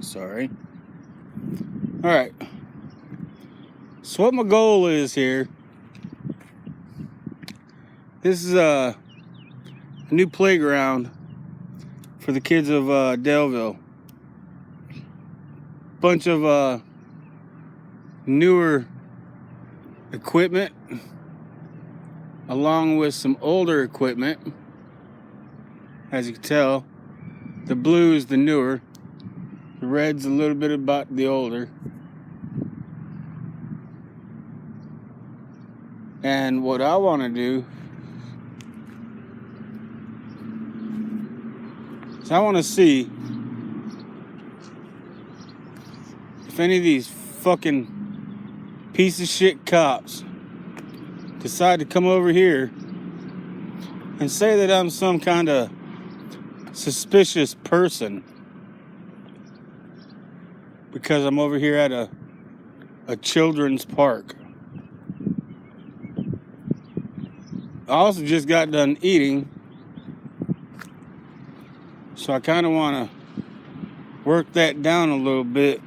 Sorry. Alright. So what my goal is here, this is a new playground for the kids of Daleville. Bunch of newer equipment along with some older equipment. As you can tell, the blue is the newer, the red's a little bit about the older. And what I want to do is I want to see if any of these fucking piece of shit cops decide to come over here and say that I'm some kind of suspicious person because I'm over here at a children's park. I also just got done eating, so I kind of want to work that down a little bit.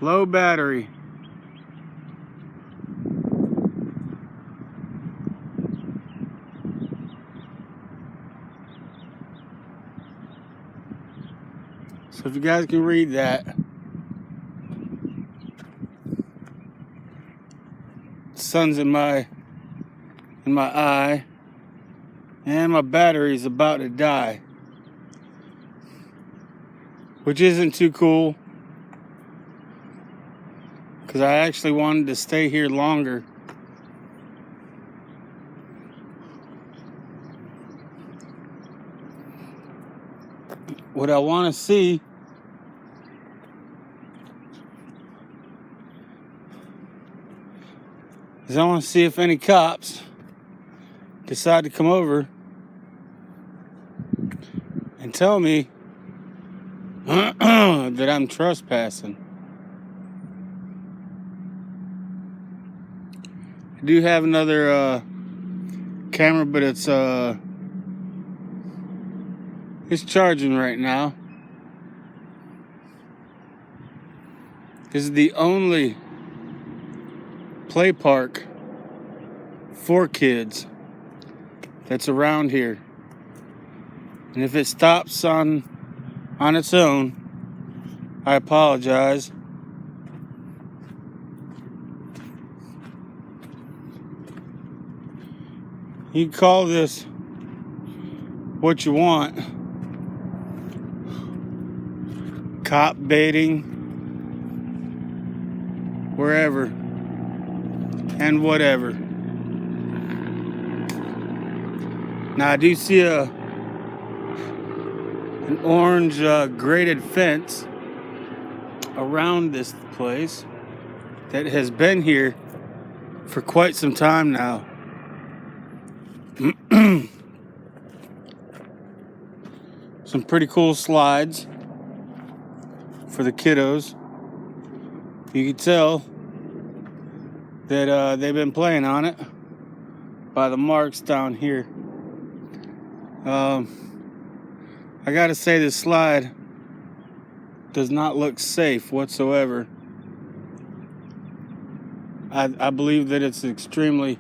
Low battery. So if you guys can read that, sun's in my eye, and my battery's about to die, which isn't too cool because I actually wanted to stay here longer. What I want to see is I want to see if any cops decide to come over and tell me that I'm trespassing. I do have another camera, but it's charging right now. This is the only play park for kids that's around here, and if it stops on its own, I apologize. You can call this what you want, cop baiting, wherever and whatever. Now I do see an orange graded fence around this place that has been here for quite some time now. Some pretty cool slides for the kiddos. You can tell that they've been playing on it by the marks down here. I gotta say, this slide does not look safe whatsoever. I believe that it's extremely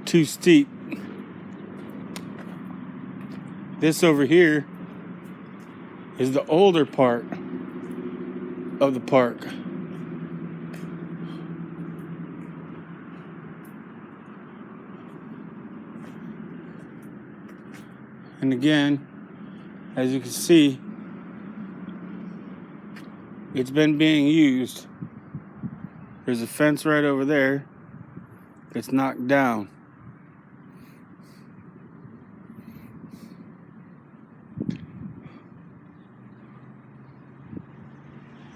too steep. This over here is the older part of the park. And again, as you can see, it's been being used. There's a fence right over there that's knocked down.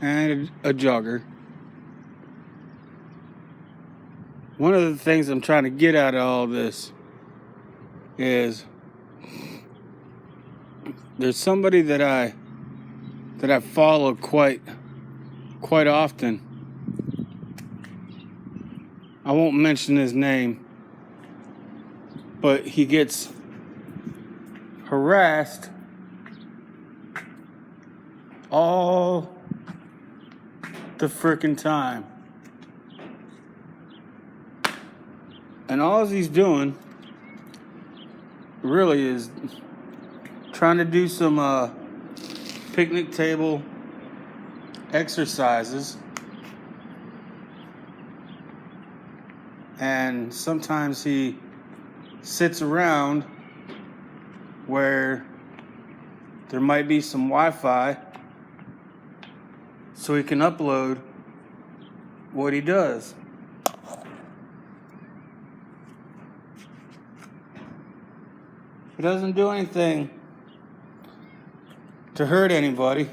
And a jogger. One of the things I'm trying to get out of all this is there's somebody that I follow quite often. I won't mention his name, but he gets harassed all the frickin' time. And all he's doing really is trying to do some picnic table exercises. And sometimes he sits around where there might be some Wi-Fi so he can upload what he does. He doesn't do anything to hurt anybody.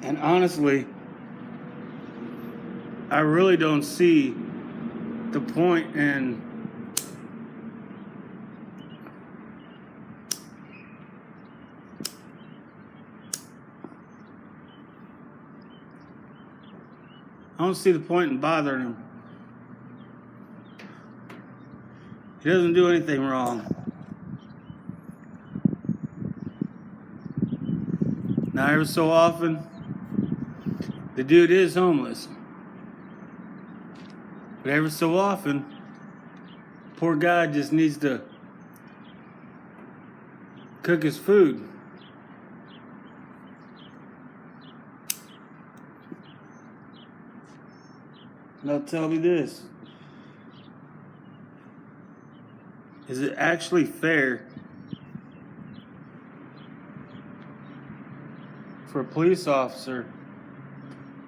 And honestly, I really don't see the point in bothering him. He doesn't do anything wrong. Now, every so often, the dude is homeless. But every so often, poor guy just needs to cook his food. Now tell me this. Is it actually fair for a police officer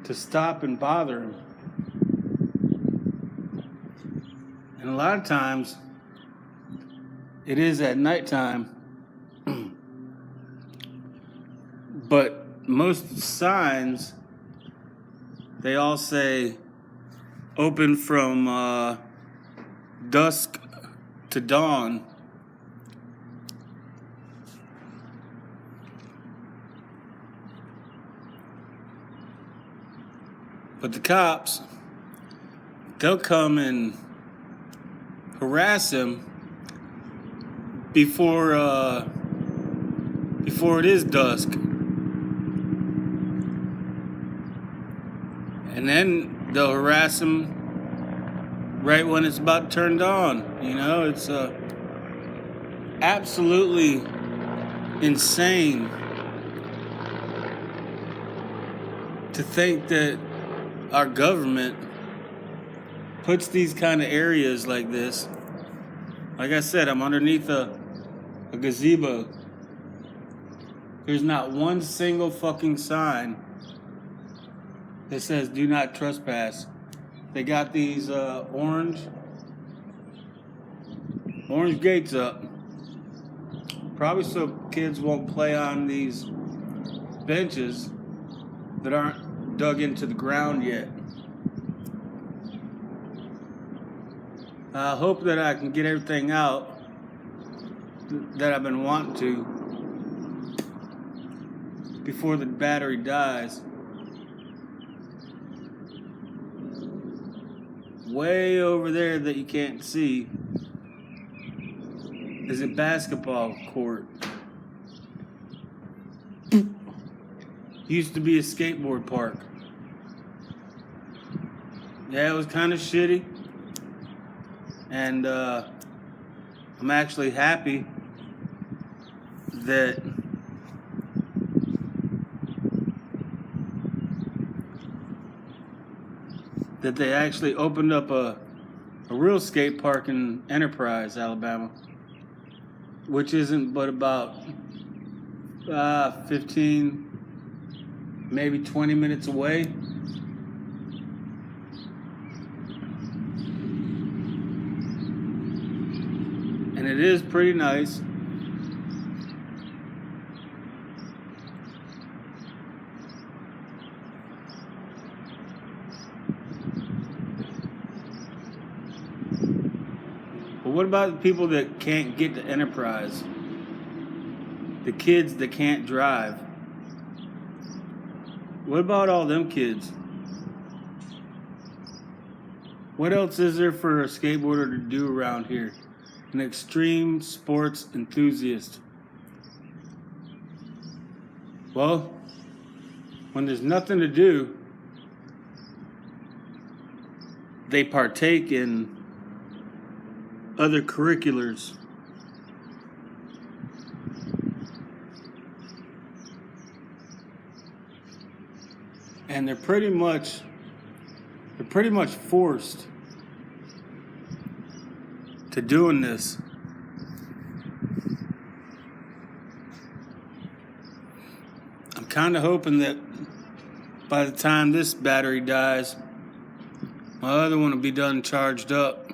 to stop and bother him? And a lot of times, it is at nighttime. But most signs, they all say open from dusk to dawn. But the cops, they'll come and harass him before it is dusk. And then they'll harass him right when it's about turned on. You know, it's absolutely insane to think that our government puts these kind of areas like this. Like I said, I'm underneath a gazebo. There's not one single fucking sign that says do not trespass. They got these orange gates up, probably so kids won't play on these benches that aren't dug into the ground yet. I hope that I can get everything out that I've been wanting to before the battery dies. Way over there that you can't see is a basketball court. Used to be a skateboard park. Yeah, it was kind of shitty. And I'm actually happy that they actually opened up a real skate park in Enterprise, Alabama, which isn't but about 15, maybe 20 minutes away. And it is pretty nice. But what about the people that can't get to Enterprise? The kids that can't drive? What about all them kids? What else is there for a skateboarder to do around here? An extreme sports enthusiast. Well, when there's nothing to do, they partake in other curriculars. And they're pretty much forced to doing this. I'm kind of hoping that by the time this battery dies, my other one will be done charged up.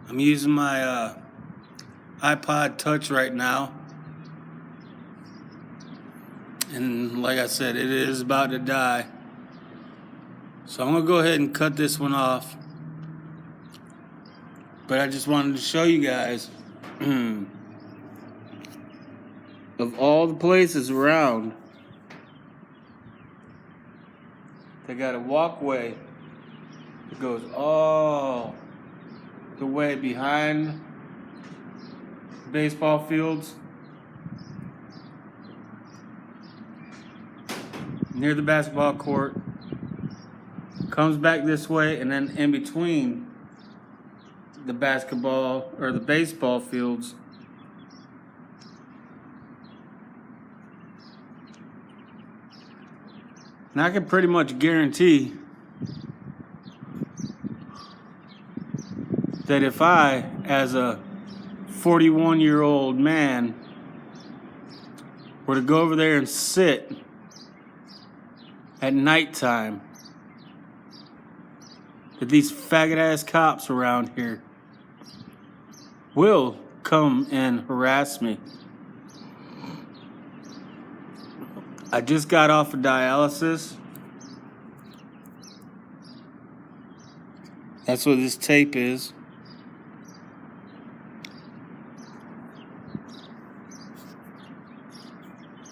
I'm using my iPod Touch right now. And like I said, it is about to die. So I'm going to go ahead and cut this one off. But I just wanted to show you guys of all the places around, they got a walkway that goes all the way behind baseball fields, near the basketball court, comes back this way, and then in between the basketball or the baseball fields, and I can pretty much guarantee that if I, as a 41-year-old man, were to go over there and sit at nighttime, that these faggot-ass cops around here will come and harass me. I just got off of dialysis. That's what this tape is.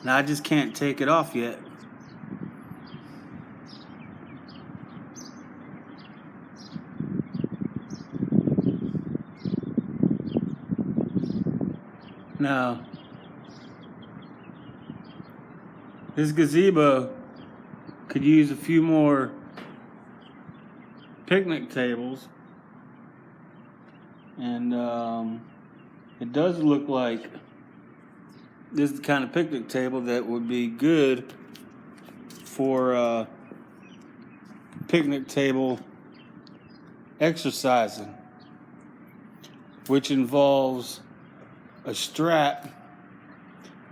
Now I just can't take it off yet. Now, this gazebo could use a few more picnic tables, and it does look like this is the kind of picnic table that would be good for picnic table exercising, which involves a strap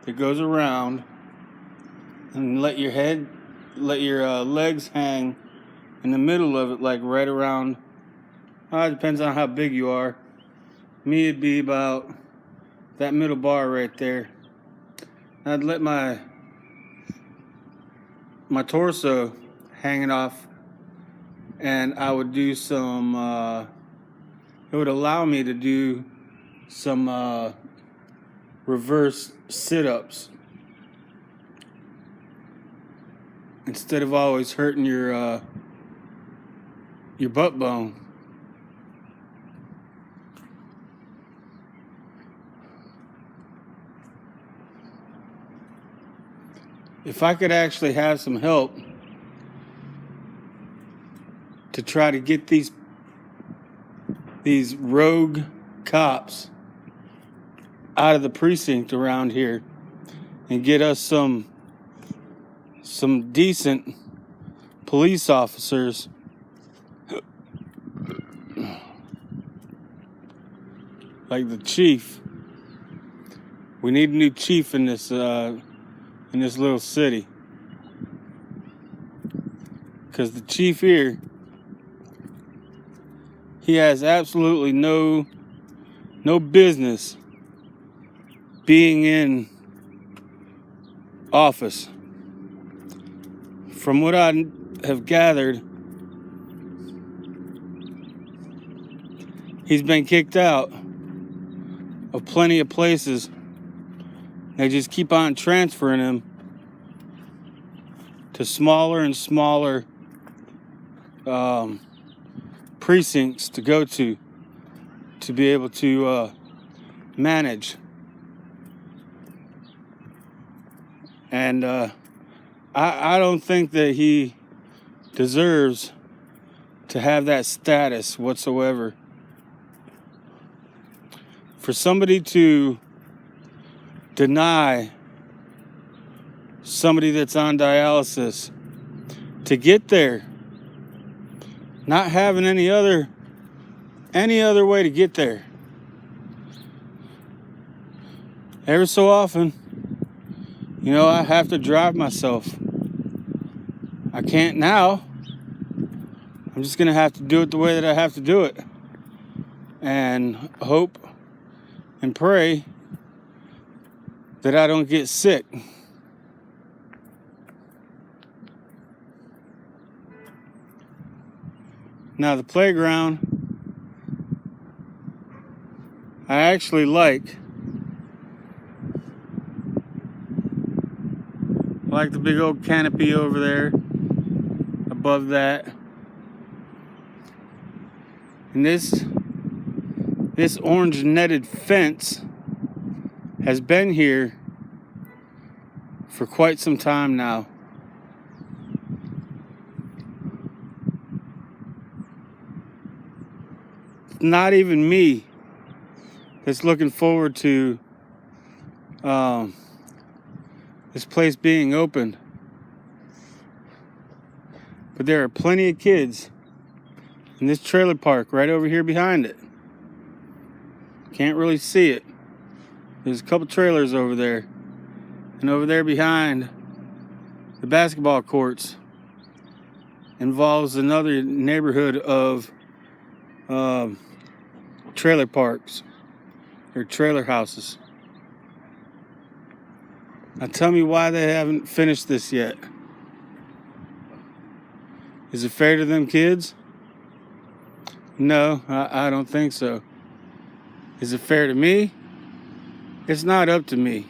that goes around and let your legs hang in the middle of it, like right around, it depends on how big you are. Me, it'd be about that middle bar right there. I'd let my torso hanging off, and I would do some, it would allow me to do some reverse sit-ups instead of always hurting your butt bone. If I could actually have some help to try to get these rogue cops out of the precinct around here and get us some decent police officers, like the chief. We need a new chief in this little city, because the chief here, he has absolutely no business being in office. From what I have gathered, He's been kicked out of plenty of places. They just keep on transferring him to smaller and smaller precincts to go to be able to manage. And I don't think that he deserves to have that status whatsoever. For somebody to deny somebody that's on dialysis to get there, not having any other way to get there. Every so often, I have to drive myself. I can't now. I'm just gonna have to do it the way that I have to do it, and hope and pray that I don't get sick. Now the playground, I actually like the big old canopy over there above that. And this orange netted fence has been here for quite some time now. It's not even me that's looking forward to this place being opened. But there are plenty of kids in this trailer park right over here behind it. Can't really see it. There's a couple trailers over there. And over there behind the basketball courts involves another neighborhood of trailer parks or trailer houses. Now tell me why they haven't finished this yet. Is it fair to them kids? No, I don't think so. Is it fair to me? It's not up to me.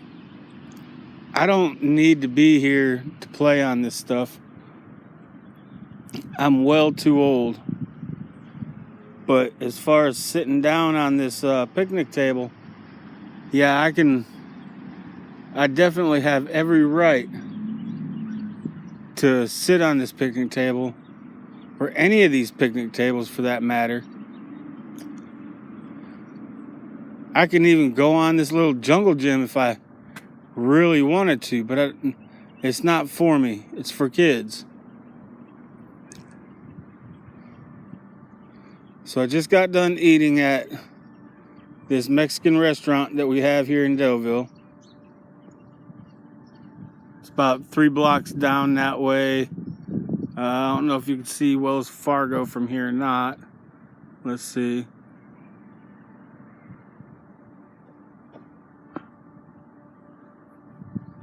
I don't need to be here to play on this stuff. I'm well too old. But as far as sitting down on this picnic table, yeah, I definitely have every right to sit on this picnic table, or any of these picnic tables for that matter. I can even go on this little jungle gym if I really wanted to, but it's not for me. It's for kids. So I just got done eating at this Mexican restaurant that we have here in Delville. It's about 3 blocks down that way. I don't know if you can see Wells Fargo from here or not. Let's see.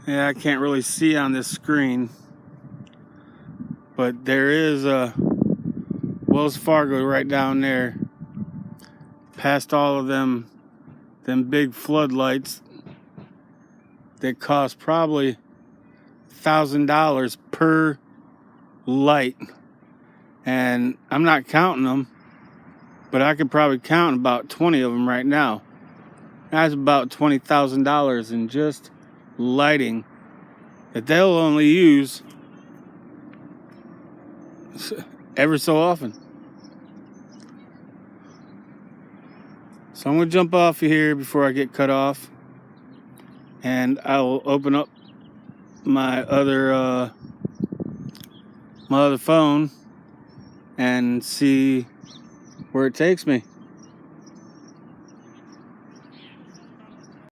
Yeah, I can't really see on this screen. But there is a Wells Fargo right down there. Past all of them big floodlights that cost probably $1,000 per light. And I'm not counting them, but I could probably count about 20 of them right now. That's about $20,000 in just lighting that they'll only use every so often. So I'm going to jump off of here before I get cut off, and I will open up my other phone and see where it takes me.